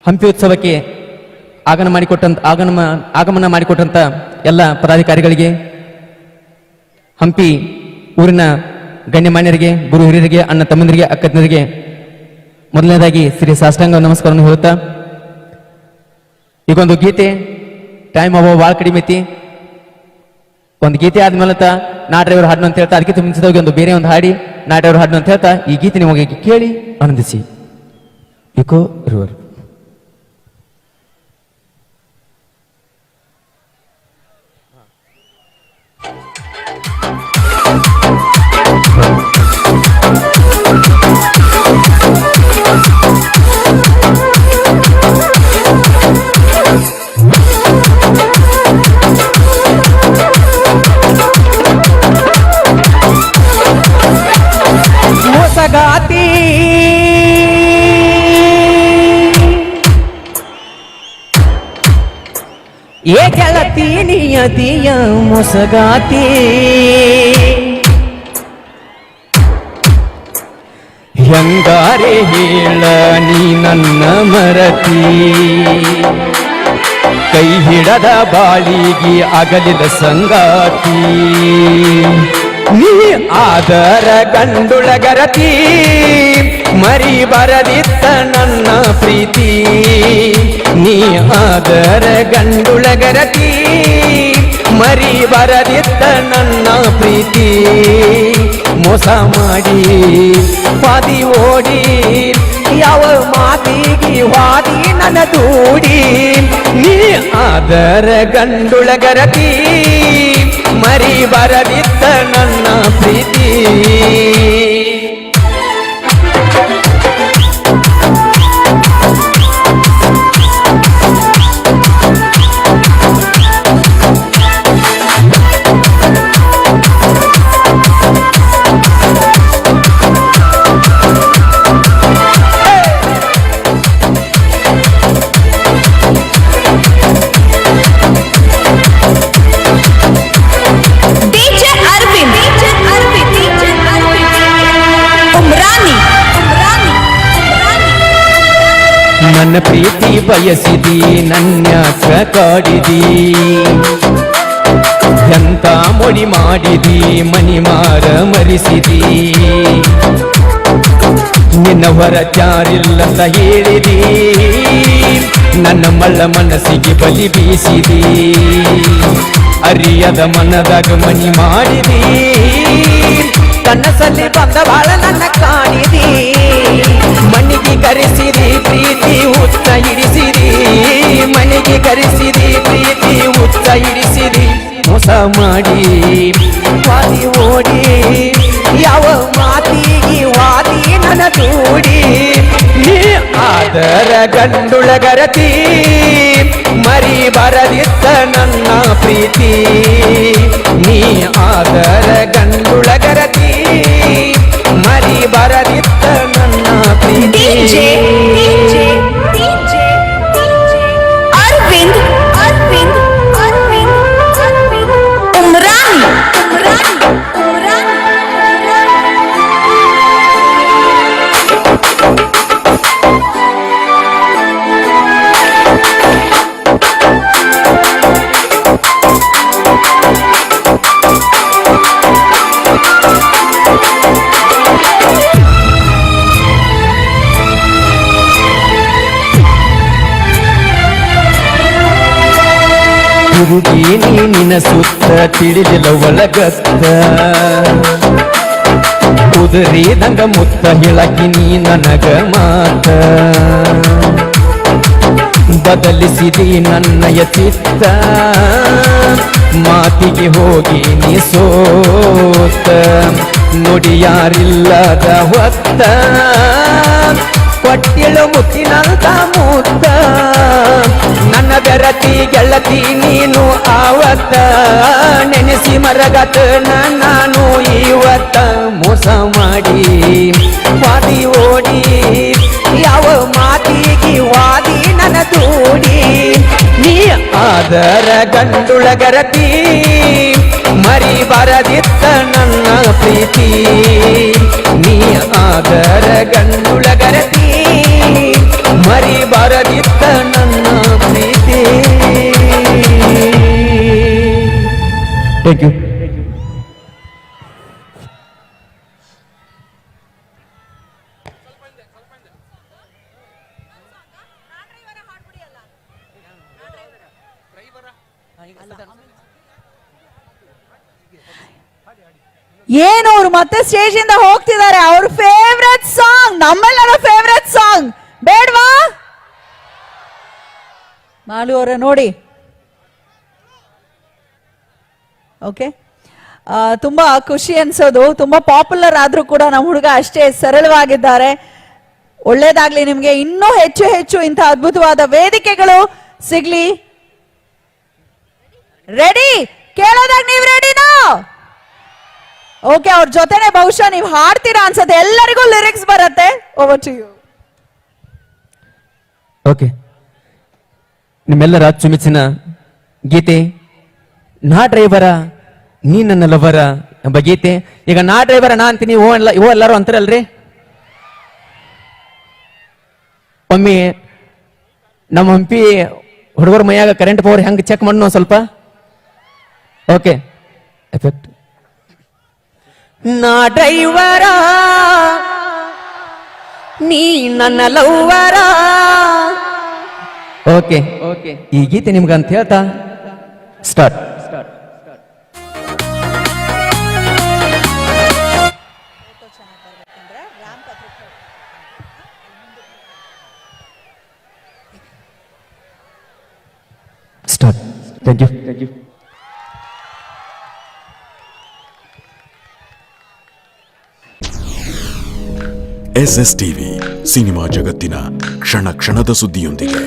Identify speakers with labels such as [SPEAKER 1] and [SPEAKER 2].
[SPEAKER 1] ಹಂಪಿ ಉತ್ಸವಕ್ಕೆ ಆಗಮನ ಮಾಡಿಕೊಟ್ಟಂತ ಎಲ್ಲ ಪದಾಧಿಕಾರಿಗಳಿಗೆ, ಹಂಪಿ ಊರಿನ ಗಣ್ಯಮಾನ್ಯರಿಗೆ, ಗುರು ಹಿರಿಯರಿಗೆ, ಅಣ್ಣ ತಮ್ಮಂದಿರಿಗೆ, ಅಕ್ಕತಂದರಿಗೆ ಮೊದಲನೇದಾಗಿ ಶ್ರೀ ಸಾಷ್ಟಾಂಗ ನಮಸ್ಕಾರವನ್ನು ಹೇಳುತ್ತಾ, ಈಗೊಂದು ಗೀತೆ ಟೈಮ್ ಭಾಳ ಕಡಿಮೆ ಐತಿ. ಒಂದು ಗೀತೆ ಆದ್ಮೇಲೆ ನಾ ಡ್ರೈವರ್ ಹಾಡ್ನು ಅಂತ ಹೇಳ್ತಾ, ಅದಕ್ಕೆ ಮುಂಚಿತವಾಗಿ ಒಂದು ಬೇರೆ ಒಂದು ಹಾಡಿ ನಾ ಡ್ರೈವರ್ ಹಾಡ್ನು ಅಂತ ಹೇಳ್ತಾ ಈ ಗೀತೆ ನಿಮಗೆ ಕೇಳಿ ಆನಂದಿಸಿ. ಇಕೋ ಇರುವರು ಮೋಸಗಾತಿ ಏ ಗೆಳತಿ ನಿಯತಿಯ ಮೋಸಗಾತಿ, ಹೆಂಗಾರೆ ಹೇಳ ನೀ ನನ್ನ ಮರತಿ, ಕೈ ಹಿಡದ ಬಾಳಿಗೆ ಅಗಲಿದ ಸಂಗಾತಿ, ನೀ ಆದರ ಗಂಡುಳಗರತಿ, ಮರಿ ಬರದಿತ್ತ ನನ್ನ ಪ್ರೀತಿ, ನೀ ಆದರ ಗಂಡುಳಗರತಿ, ಮರಿ ಬರದಿತ್ತ ನನ್ನ ಪ್ರೀತಿ, ಮೋಸ ಮಾಡಿ ಪಾದಿ ಓಡಿ ಯಾವ ಮಾತಿಗೆ ವಾದಿ ನನ್ನ ದೂಡಿ, ನೀ ಆದರ ಗಂಡುಳಗರತಿ, ಮರಿ ಬರದಿತ್ತ ನನ್ನ ಪ್ರೀತಿ. ನನ್ನ ಪ್ರೀತಿ ಬಯಸಿದಿ, ನನ್ಯಾಕ ಕಾಡಿದಿ, ಎಂತ ಮೊಡಿ ಮಾಡಿದಿ, ಮನಿ ಮಾರ ಮರಿಸಿದಿ, ನಿನ್ನ ಹೊರ ಚಾರಿಲ್ಲಂತ ಹೇಳಿದಿ, ನನ್ನ ಮಳ್ಳ ಮನಸ್ಸಿಗೆ ಬಲಿ ಬೀಸಿದಿ, ಅರಿಯದ ಮನದಾಗ ಮನಿ ಮಾಡಿದಿ, ಕನಸಲ್ಲಿ ಬಂದ ಬಾಳ ನನ್ನ ಕಾಣಿದಿ, ಮಣ್ಣಿಗೆ ಕರೆಸಿದಿ ಪ್ರೀತಿ ಹುತ್ತ ಹಿಡಿಸಿದಿ, ಮನೆಗೆ ಕರೆಸಿದಿ ಪ್ರೀತಿ ಹುತ್ತ ಹಿಡಿಸಿದಿ, ಮೋಸ ಮಾಡಿ ವಾದಿ ಓಡಿ ಯಾವ ಮಾತಿಗೆ ವಾದಿ ನನ್ನ ದೂಡಿ, ನೀ ಆದರ ಗಂಡುಳಗರತಿ, ಮರಿ ಬರದಿತ್ತ ನನ್ನ ಪ್ರೀತಿ, ನೀ ಆದರ ಗಂಡುಳಗರತಿ, ಮರಿ ಬರದಿತ್ತ ನನ್ನ ಪ್ರೀತಿ.
[SPEAKER 2] ಅರವಿಂದ್ ಅರವಿಂದ್ ಅರವಿಂದ್ ಅರವಿಂದ್ ಉಮ್ರಾನಿ
[SPEAKER 1] ಹುಡುಗಿ ನಿನ್ನ ಸುತ್ತ ತಿಳಿದಿಲ್ಲ ಒಳಗತ್ತ, ಕುದುರಿದಂಗ ಮುತ್ತ ಹೇಳಕಿ ನೀ ನನಗ ಮಾತ, ಬದಲಿಸಿದಿ ನನ್ನಯ ಚಿತ್ತ, ಮಾತಿಗೆ ಹೋಗಿ ನೀ ಸೋತ, ನುಡಿ ಯಾರಿಲ್ಲದ ಹೊತ್ತ, ಕೊಟ್ಟಿಳು ಮುತ್ತಿನಂತ ಮುತ್ತ, ನನ್ನ ಬೆರತಿ ಗೆಳತಿ ನೀನು ಆವತ್ತ, ನೆನೆಸಿ ಮರಗತ ನಾನು ಇವತ್ತ, ಮೋಸ ಮಾಡಿ ವಾದಿ ಓಡಿ ಯಾವ ಮಾತಿಗೆ ವಾದಿ ನನ್ನ ದೂಡಿ, ನೀ ಆದರ ಗಂಡುಳಗರತಿ, ಮರಿ ಬರದಿತ್ತ ನನ್ನ ಪ್ರೀತಿ, ನೀ ಆದರ ಗಂಡುಳಗರತಿ, ಮರಿ ಬರದಿತ್ತ ಥ್ಯಾಂಕ್ ಯು.
[SPEAKER 2] ಏನು ಅವ್ರು ಮತ್ತೆ ಸ್ಟೇಜ್ ಇಂದ ಹೋಗ್ತಿದ್ದಾರೆ. ಅವ್ರ ಫೇವ್ರೆಟ್ ಸಾಂಗ್, ನಮ್ಮೆಲ್ಲರ ಫೇವ್ರೆಟ್ ಸಾಂಗ್ ಬೇಡ್ವಾ? ಮಾಲು ಅವರ ನೋಡಿ. ಓಕೆ, ತುಂಬಾ ಖುಷಿ ಅನ್ಸೋದು. ತುಂಬಾ ಪಾಪ್ಯುಲರ್ ಆದ್ರೂ ಕೂಡ ನಮ್ಮ ಹುಡುಗ ಅಷ್ಟೇ ಸರಳವಾಗಿದ್ದಾರೆ. ಒಳ್ಳೇದಾಗ್ಲಿ ನಿಮ್ಗೆ. ಇನ್ನೂ ಹೆಚ್ಚು ಹೆಚ್ಚು ಇಂಥ ಅದ್ಭುತವಾದ ವೇದಿಕೆಗಳು ಸಿಗ್ಲಿ. ರೆಡಿ? ಕೇಳೋದಾಗ ನೀವು ರೆಡಿನಾ? ಓಕೆ, ಅವ್ರ ಜೊತೆನೆ ಬಹುಶಃ ನೀವು ಹಾಡ್ತೀರಾ ಅನ್ಸತ್ತೆ. ಎಲ್ಲರಿಗೂ ಲಿರಿಕ್ಸ್ ಬರುತ್ತೆ. Over to you.
[SPEAKER 1] ಓಕೆ, ನಿಮ್ಮೆಲ್ಲರ ಅಚ್ಚುಮೆಚ್ಚಿನ ಗೀತೆ ನಾ ಡ್ರೈವರ ನೀ ನನ್ನ ಲವರ ಎಂಬ ಗೀತೆ. ಈಗ ನಾ ಡ್ರೈವರ ನಾ ಅಂತೀನಿ, ಓ ಎಲ್ಲರೂ ಅಂತಾರಲ್ರಿ. ಒಮ್ಮೆ ನಮ್ಮ ಹಂಪಿ ಹುಡುಗರ ಮೈಯಾಗ ಕರೆಂಟ್ ಪವರ್ ಹೆಂಗ್ ಚೆಕ್ ಮಾಡೋಣ ಸ್ವಲ್ಪ. Okay, effect. ನಾ ಡ್ರೈವರ ನೀ ನನ್ನ ಲವ್ವರ. ಓಕೆ ಓಕೆ, ಈ ಗೀತೆ ನಿಮ್ಗಂತ ಹೇಳ್ತಾ start. Start. Thank you. Thank you.
[SPEAKER 3] SS TV cinema ಜಗತ್ತಿನ ಕ್ಷಣ ಕ್ಷಣದ ಸುದ್ದಿಯೊಂದಿಗೆ.